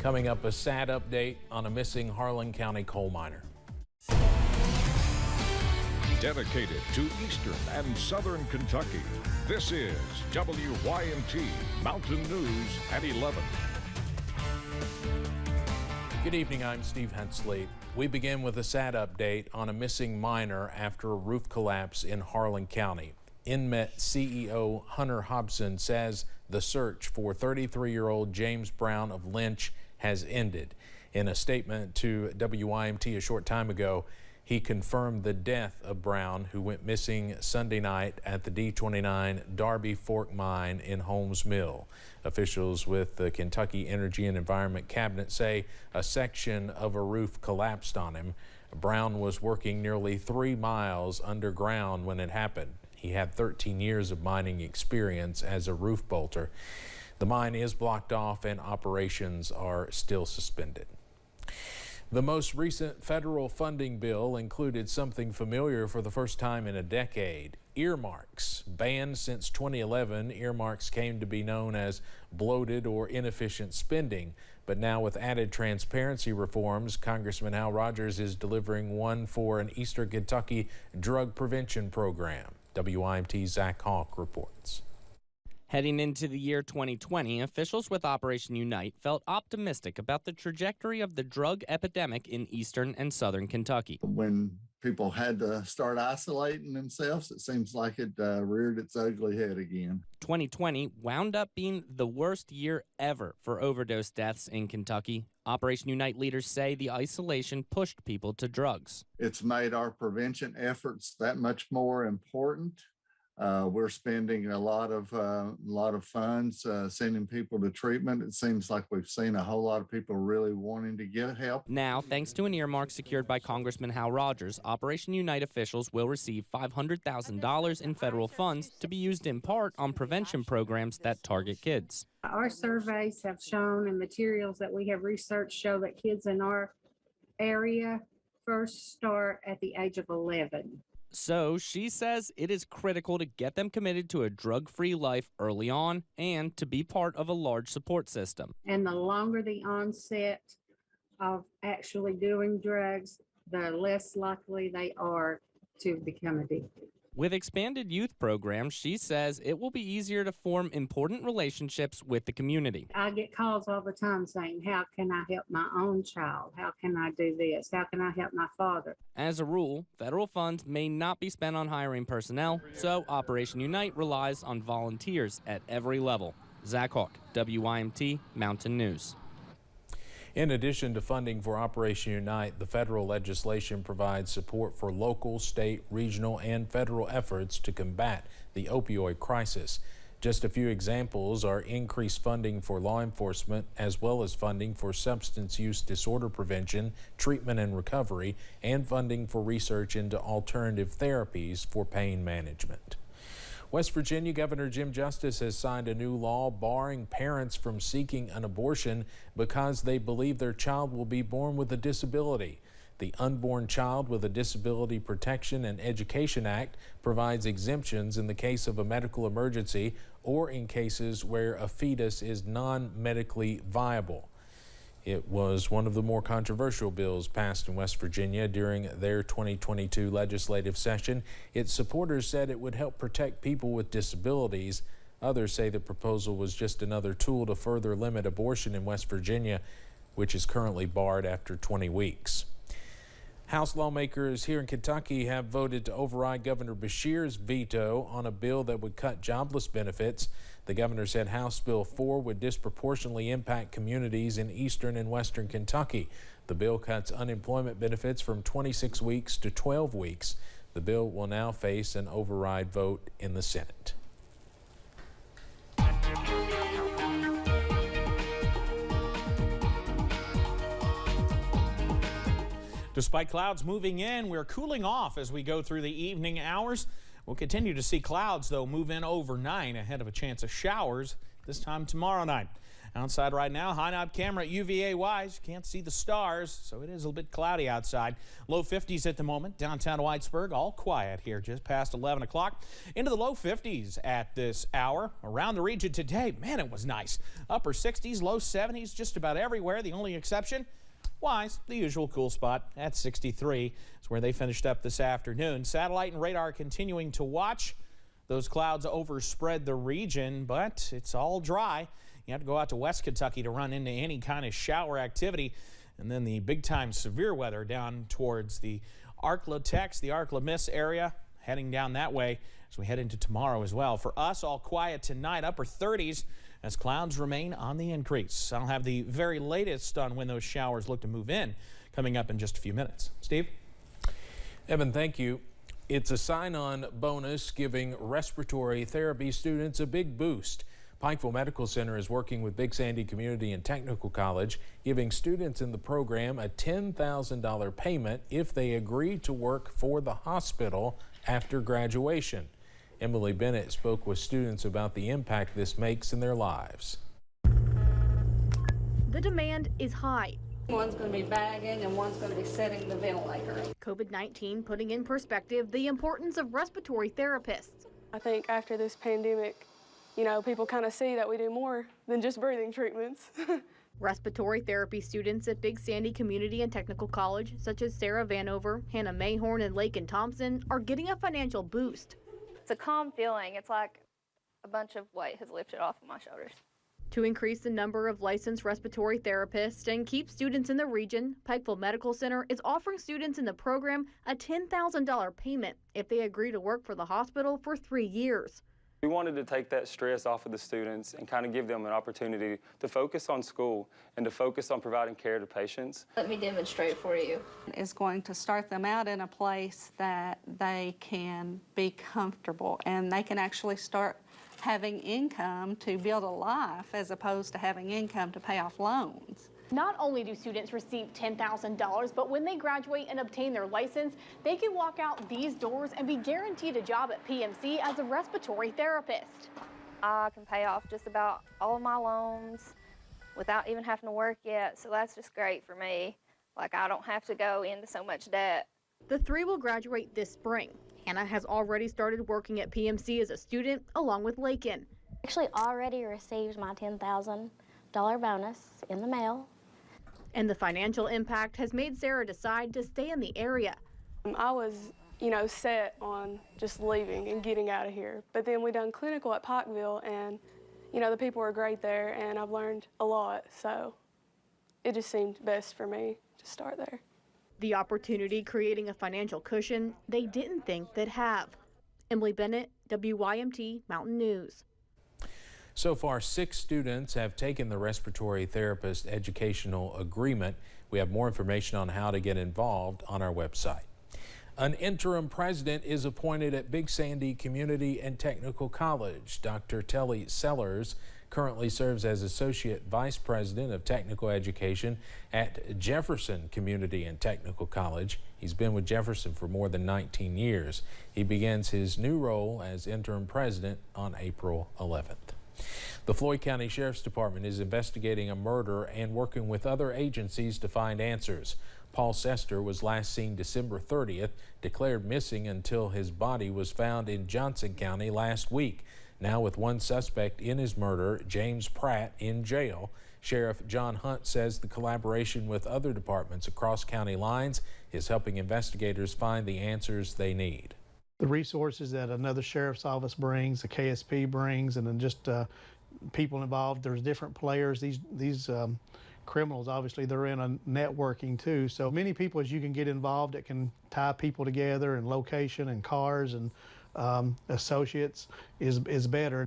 Coming up, a sad update on a missing Harlan County coal miner. Dedicated to Eastern and Southern Kentucky, this is WYMT Mountain News at 11. Good evening, I'm Steve Hensley. We begin with a sad update on a missing miner after a roof collapse in Harlan County. Inmet CEO Hunter Hobson says the search for 33-year-old James Brown of Lynch has ended. In a statement to WYMT a short time ago, he confirmed the death of Brown, who went missing Sunday night at the D29 Darby Fork Mine in Holmes Mill. Officials with the Kentucky Energy and Environment Cabinet say a section of a roof collapsed on him. Brown was working nearly 3 miles underground when it happened. He had 13 years of mining experience as a roof bolter. The mine is blocked off and operations are still suspended. The most recent federal funding bill included something familiar for the first time in a decade: earmarks. Banned since 2011, earmarks came to be known as bloated or inefficient spending. But now with added transparency reforms, Congressman Hal Rogers is delivering one for an Eastern Kentucky drug prevention program. WYMT's Zach Hawk reports. Heading into the year 2020, officials with Operation Unite felt optimistic about the trajectory of the drug epidemic in eastern and southern Kentucky. When people had to start isolating themselves, it seems like it reared its ugly head again. 2020 wound up being the worst year ever for overdose deaths in Kentucky. Operation Unite leaders say the isolation pushed people to drugs. It's made our prevention efforts that much more important. We're spending a lot of funds sending people to treatment. It seems like we've seen a whole lot of people really wanting to get help. Now, thanks to an earmark secured by Congressman Hal Rogers, Operation Unite officials will receive $500,000 in federal funds to be used in part on prevention programs that target kids. Our surveys have shown, and materials that we have researched show, that kids in our area first start at the age of 11. So she says it is critical to get them committed to a drug-free life early on and to be part of a large support system. And the longer the onset of actually doing drugs, the less likely they are to become addicted. With expanded youth programs, she says it will be easier to form important relationships with the community. I get calls all the time saying, how can I help my own child? How can I do this? How can I help my father? As a rule, federal funds may not be spent on hiring personnel, so Operation Unite relies on volunteers at every level. Zach Hawk, WYMT Mountain News. In addition to funding for Operation Unite, the federal legislation provides support for local, state, regional, and federal efforts to combat the opioid crisis. Just a few examples are increased funding for law enforcement, as well as funding for substance use disorder prevention, treatment and recovery, and funding for research into alternative therapies for pain management. West Virginia Governor Jim Justice has signed a new law barring parents from seeking an abortion because they believe their child will be born with a disability. The Unborn Child with a Disability Protection and Education Act provides exemptions in the case of a medical emergency or in cases where a fetus is non-medically viable. It was one of the more controversial bills passed in West Virginia during their 2022 legislative session. Its supporters said it would help protect people with disabilities. Others say the proposal was just another tool to further limit abortion in West Virginia, which is currently barred after 20 weeks. House lawmakers here in Kentucky have voted to override Governor Beshear's veto on a bill that would cut jobless benefits. The governor said House Bill 4 would disproportionately impact communities in eastern and western Kentucky. The bill cuts unemployment benefits from 26 weeks to 12 weeks. The bill will now face an override vote in the Senate. Despite clouds moving in, we're cooling off as we go through the evening hours. We'll continue to see clouds, though, move in overnight ahead of a chance of showers this time tomorrow night. Outside right now, high knob camera at UVA-wise. Can't see the stars, so it is a little bit cloudy outside. Low 50s at the moment. Downtown Whitesburg, all quiet here just past 11 o'clock. Into the low 50s at this hour. Around the region today, man, it was nice. Upper 60s, low 70s, just about everywhere. The only exception, Wise, the usual cool spot at 63. It's where they finished up this afternoon. Satellite and radar continuing to watch. Those clouds overspread the region, but it's all dry. You have to go out to West Kentucky to run into any kind of shower activity. And then the big-time severe weather down towards the Ark-La-Tex, the Ark-La-Miss area, heading down that way as we head into tomorrow as well. For us, all quiet tonight, upper 30s as clouds remain on the increase. I'll have the very latest on when those showers look to move in coming up in just a few minutes. Steve? Evan, thank you. It's a sign-on bonus giving respiratory therapy students a big boost. Pikeville Medical Center is working with Big Sandy Community and Technical College, giving students in the program a $10,000 payment if they agree to work for the hospital after graduation. Emily Bennett spoke with students about the impact this makes in their lives. The demand is high. One's going to be bagging and one's going to be setting the ventilator. COVID-19 putting in perspective the importance of respiratory therapists. I think after this pandemic, you know, people kind of see that we do more than just breathing treatments. Respiratory therapy students at Big Sandy Community and Technical College, such as Sarah Vanover, Hannah Mayhorn, and Lakin Thompson, are getting a financial boost. It's a calm feeling. It's like a bunch of weight has lifted off of my shoulders. To increase the number of licensed respiratory therapists and keep students in the region, Pikeville Medical Center is offering students in the program a $10,000 payment if they agree to work for the hospital for 3 years. We wanted to take that stress off of the students and kind of give them an opportunity to focus on school and to focus on providing care to patients. Let me demonstrate for you. It's going to start them out in a place that they can be comfortable and they can actually start having income to build a life as opposed to having income to pay off loans. Not only do students receive $10,000, but when they graduate and obtain their license, they can walk out these doors and be guaranteed a job at PMC as a respiratory therapist. I can pay off just about all of my loans without even having to work yet, so that's just great for me. Like, I don't have to go into so much debt. The three will graduate this spring. Hannah has already started working at PMC as a student, along with Lakin. Actually already received my $10,000 bonus in the mail. And the financial impact has made Sarah decide to stay in the area. I was, set on just leaving and getting out of here. But then we done clinical at Pikeville and, the people were great there and I've learned a lot. So it just seemed best for me to start there. The opportunity creating a financial cushion they didn't think they'd have. Emily Bennett, WYMT Mountain News. So far, 6 students have taken the respiratory therapist educational agreement. We have more information on how to get involved on our website. An interim president is appointed at Big Sandy Community and Technical College. Dr. Telly Sellers currently serves as Associate Vice President of Technical Education at Jefferson Community and Technical College. He's been with Jefferson for more than 19 years. He begins his new role as interim president on April 11th. The Floyd County Sheriff's Department is investigating a murder and working with other agencies to find answers. Paul Sester was last seen December 30th, declared missing until his body was found in Johnson County last week. Now with one suspect in his murder, James Pratt, in jail, Sheriff John Hunt says the collaboration with other departments across county lines is helping investigators find the answers they need. The resources that another sheriff's office brings, the KSP brings, and then just people involved. There's different players. These criminals, obviously, they're in a networking too. So many people as you can get involved that can tie people together, and location and cars and associates is better.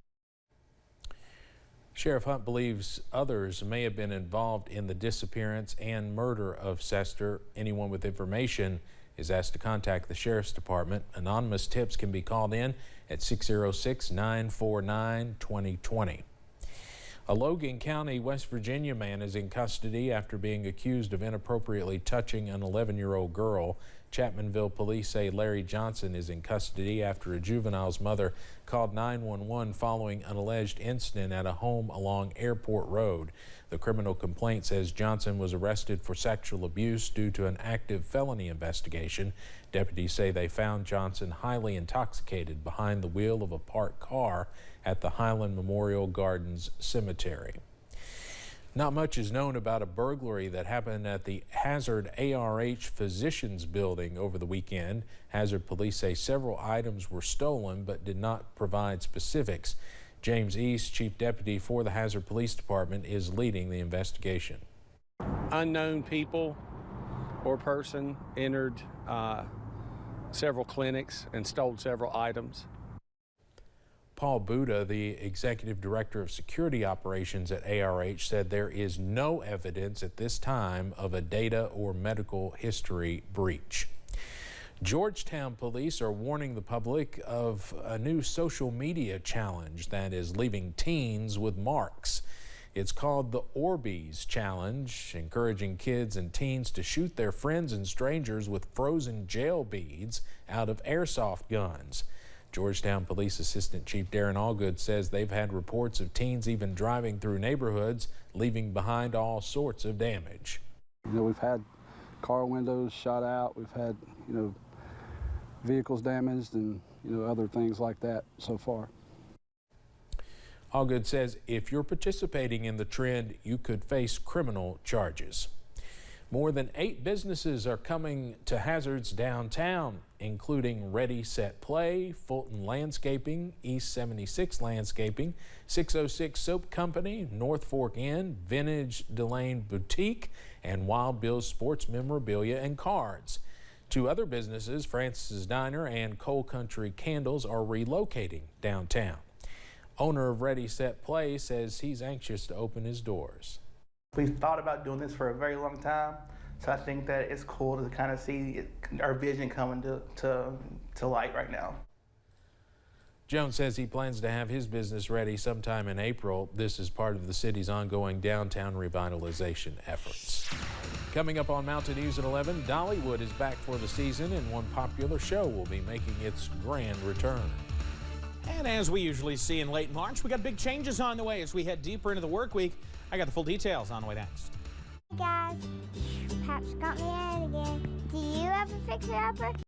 Sheriff Hunt believes others may have been involved in the disappearance and murder of Sester. Anyone with information is asked to contact the Sheriff's Department. Anonymous tips can be called in at 606-949-2020. A Logan County, West Virginia man is in custody after being accused of inappropriately touching an 11-year-old girl. Chapmanville police say Larry Johnson is in custody after a juvenile's mother called 911 following an alleged incident at a home along Airport Road. The criminal complaint says Johnson was arrested for sexual abuse due to an active felony investigation. Deputies say they found Johnson highly intoxicated behind the wheel of a parked car at the Highland Memorial Gardens Cemetery. Not much is known about a burglary that happened at the Hazard ARH Physicians Building over the weekend. Hazard police say several items were stolen but did not provide specifics. James East, Chief Deputy for the Hazard Police Department, is leading the investigation. Unknown people or person entered several clinics and stole several items. Paul Buda, the Executive Director of Security Operations at ARH, said there is no evidence at this time of a data or medical history breach. Georgetown police are warning the public of a new social media challenge that is leaving teens with marks. It's called the Orbeez Challenge, encouraging kids and teens to shoot their friends and strangers with frozen gel beads out of airsoft guns. Georgetown Police Assistant Chief Darren Allgood says they've had reports of teens even driving through neighborhoods, leaving behind all sorts of damage. You know, we've had car windows shot out, we've had, vehicles damaged and, other things like that so far. Allgood says if you're participating in the trend, you could face criminal charges. More than 8 businesses are coming to Hazard's downtown, including Ready, Set, Play, Fulton Landscaping, East 76 Landscaping, 606 Soap Company, North Fork Inn, Vintage Delane Boutique, and Wild Bill's Sports Memorabilia and Cards. 2 other businesses, Francis's Diner and Coal Country Candles, are relocating downtown. Owner of Ready, Set, Play says he's anxious to open his doors. We've thought about doing this for a very long time, so I think that it's cool to kind of see our vision coming to light right now. Jones says he plans to have his business ready sometime in April. This is part of the city's ongoing downtown revitalization efforts. Coming up on Mountain News at 11, Dollywood is back for the season, and one popular show will be making its grand return. And as we usually see in late March, we got big changes on the way as we head deeper into the work week. I got the full details on the way next. Hey guys, Pap's got me in again. Do you have a fixer-upper?